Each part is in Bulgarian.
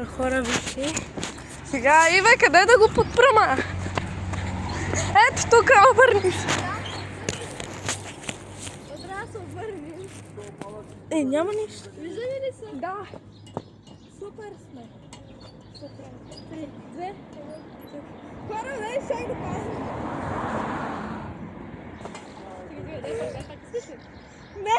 Хора виси. Сега, Иве, къде да го подпрема? Ето тук, обърни се. Трябва да се обърнем. Няма нищо. Виждаме ли се? Да. Супер сме. Супер. 3, 2, 1. Хора, не, ще го пазим. Не, не,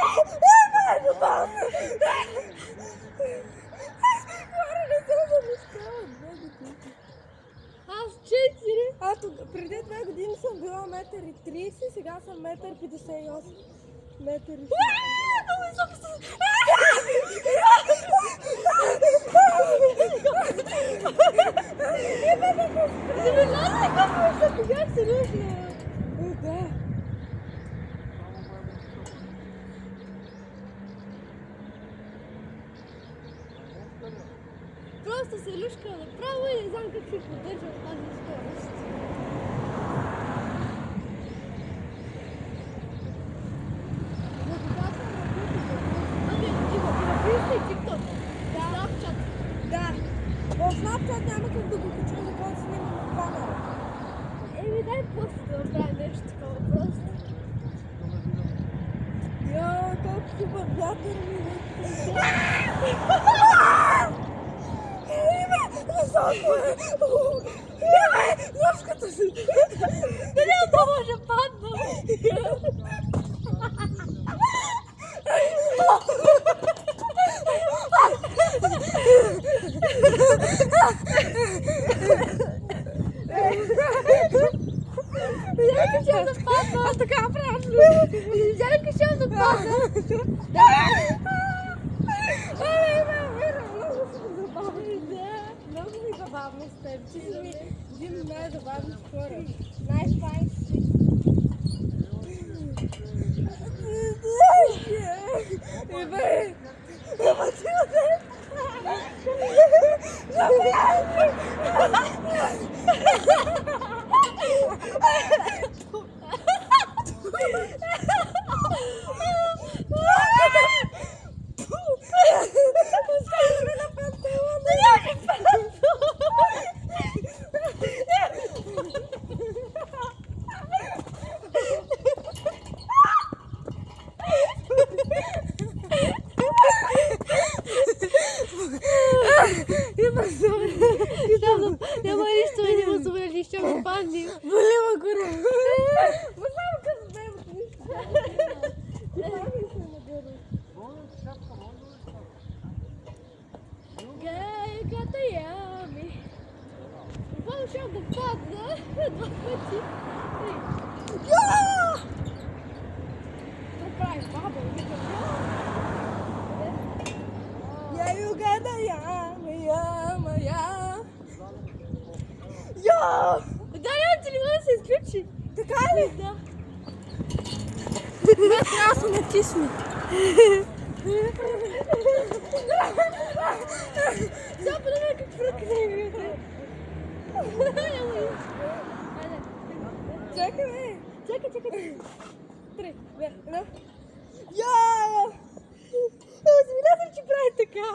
хора, не съм замускала 2 години. Аз 4. Преди 2 години съм била 1,30 м, сега съм 1,58 м. Метър и много високо се... Забелязай колко високо бях, сериозно. Да. Просто се люшка направо и не знам как се поддържа тази скорост. В Snapchat няма как да го кача, за който снимам на камера. Еми дай просто да направим нещо такова просто. Колко супер вятър ми е. Високо е! Ножката си! Дали да може падна? Аз така правя. Жалко ще да падна. Много ми забавно с теб. Ти си ми един от най-забавни хора. Най-спайси. Ебе! Ама ти отдеш! Няма нищо и не му забрали, ще го падни. Болива горе. Ма само като дай му нищо. Гайката ями. Буквално ще да падна 2 пъти. Какво правиш, баба? Я югада яма, яма, яма. Да, телефона се изключи. Така ли? Да. Не, трябва да се натисни. Сега подобре как пръкне. Чакай, бе. Чакай. 3, 2, 1. Забелязах, че прави така.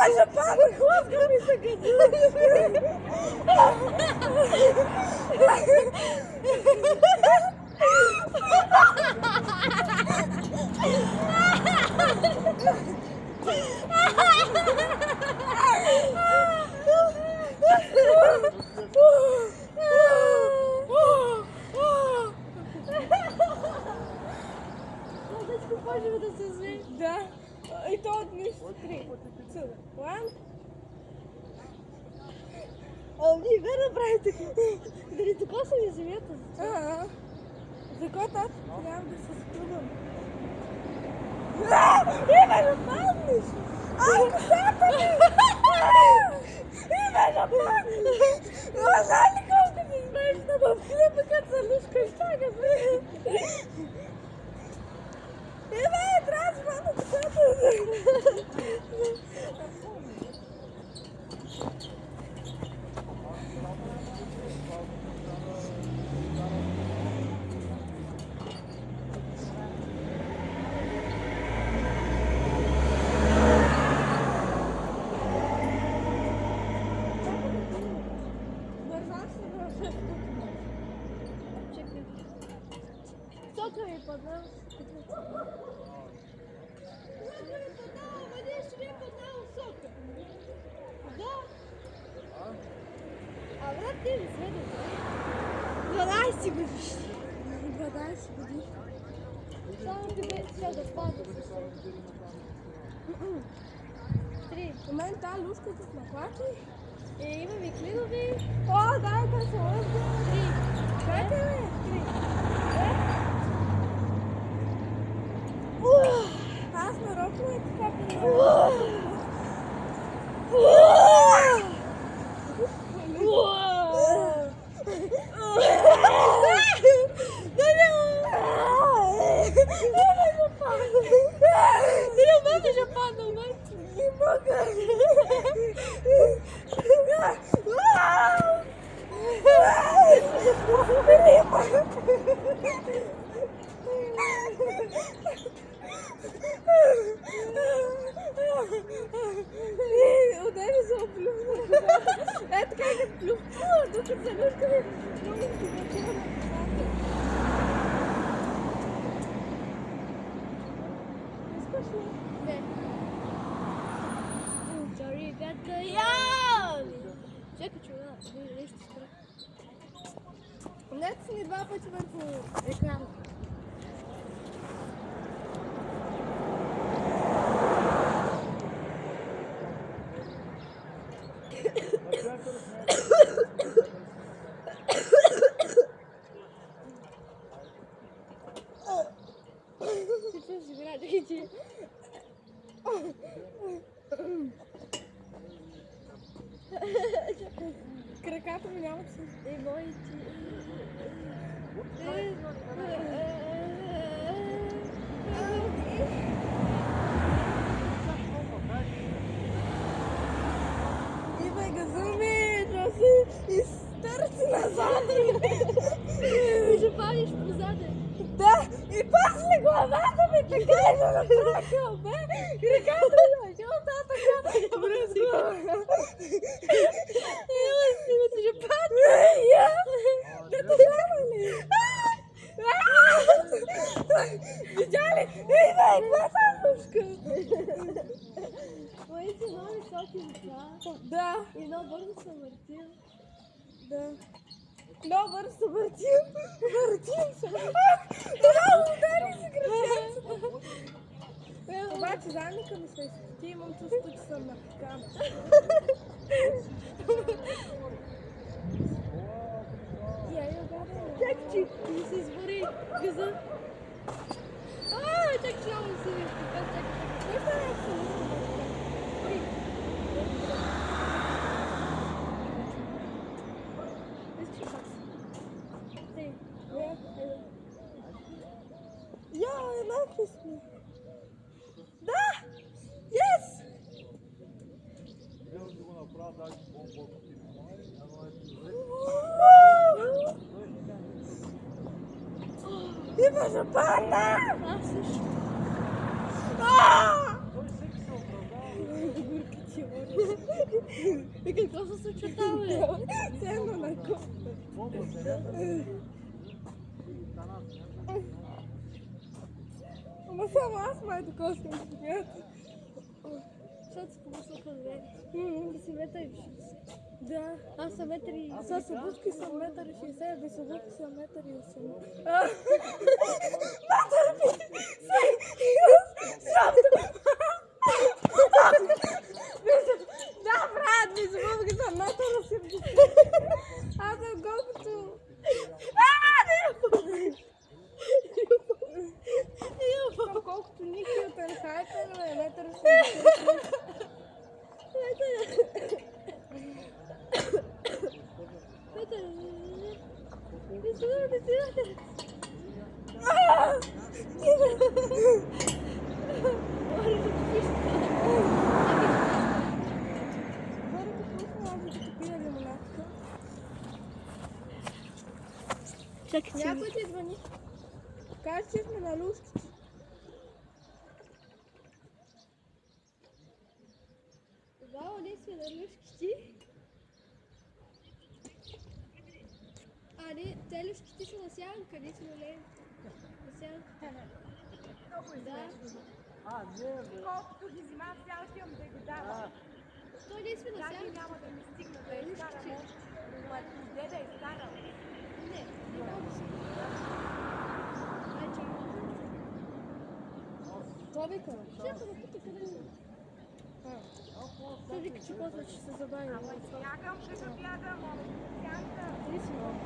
Аз ще падна, хлопка ми се гади. Можем да се зве. Да. И то от нищо. 3, 2, 1. Вие направи така. Дали така са ми земята? За кой тат? Трябва да се спъвам. Иве, да паднеш! Косата ми! Иве, да паднеш! Знам ли колко ми смешна в хлеба, като се лушкаш така, бе? Иве, трябва да падна косата ми! Сока ми подал. Води ще ми подал сока. Да. А брат ти ли сведе? 12 будеш. 12 будеш. Само тебе ще да падаш. 3. У мен тази лушка с наклати. Имам и клинови. О, дай да се лъжда. 3. Чакай ме. 3. Аз нарочно е така приемам. Удари се оплювна. Е така и като плювтува, докато се люшкаме. Много ти бачува на косата. Искаш ли? Не. Чао, ребята, яу! Чакай, чува, нещо спра. Помнете си ми 2 пъти върху екрана. Краката ми нямат си. И моите. Ивай газуми, да си изтърси назад. И ще падиш позаде. Да, и после главата ми така и да направя, бе. Краката ми дойде така. Бръзго. Ти ще падне. Да те няма ли? Видя ли? Ивай, каква самушка? Моите много високи лица. Да. И много бързо се въртим. Да. Много бързо се въртим. Въртим се. Това удари си кръченцата. Обаче задника ми се изпити, имам чувство, че съм на пикан. Чакай, че ми се избори газа. Чакай, че няма да се изпика. Чакай, чакай. еднакви сме. Да! Yes! Има запана! Аз също. И какво се случва там, бе? Все едно на кофта. Ама само аз май такова съм смята. Защото си помисля две. Да си метър и 60. Да. Аз съм метър и... С обувки съм метър и 60, без обувки съм метър и 80. Метър и 60! Да, брат, без обувки съм метър и 80. Аз съм колкото... Съм колкото Ники от Енхайтер, е метър и 80. Някой ти звъни. Кажи, че сме на лушките. Да, ние сме на лушките. А, те люшките са на сяга къде сме ле? Колкото ги взима, цял ще имам да го дава. То единствено Даже сега. няма да ми стигна да изкарам. Де да изкарам. Не, не мога да си. Ай, чакай. Това вика. Чакай да пита къде е. Той вика, че после ще се забави. Бягам, като бягам, сянка. Къде си много?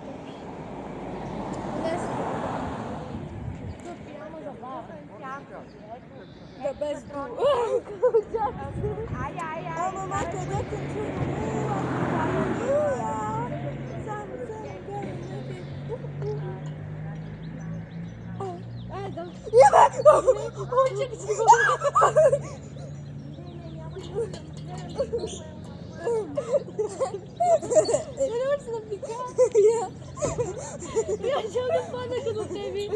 Лесно. Тук няма забава. Да без друго. Ай, ай, ай. Ама мама, къде контролира? Само Ай, да. Чакай си го. Не може да пика. Я ще да падна като тебе.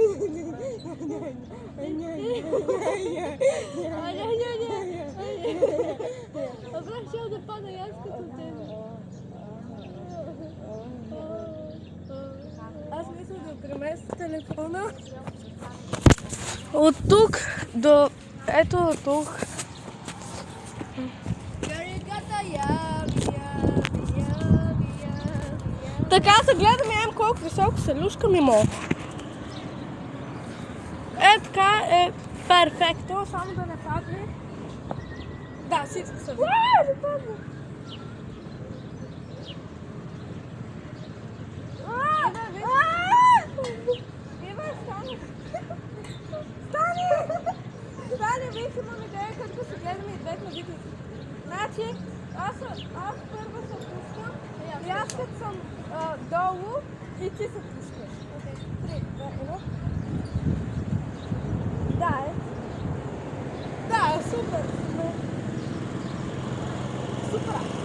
Абра, ще да падна и аз като тебе. Аз мисля да преместя телефона от тук до ето тук. Така се гледаме, ем колко високо се люшкам и мога. Е, така е перфектно, само да не падне. Да, всичко са. Не падне. Стани, виж, имам идея, като се гледаме и двете видео. Значи, аз първо се пускам и аз като съм долу и ти се пускаш. 3, 2, 1. Да, е. Да, е супер. Супер.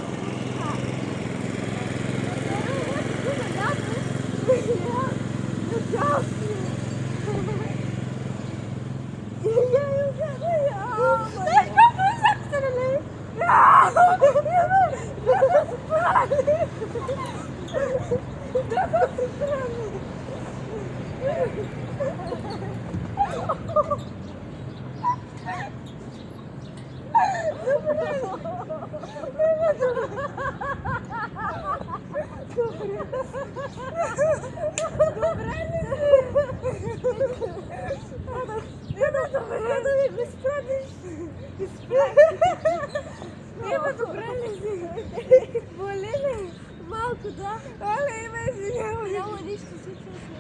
Малко, да. Але има извинявай. Няма нищо, всичко сме.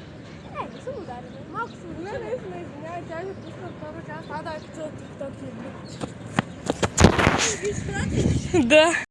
Не съм ударена. Малко съм Не, ударена. не сме извинявай, тя ми пусна това ръка. А, да, като TikTok и Ги изпратиш. Да.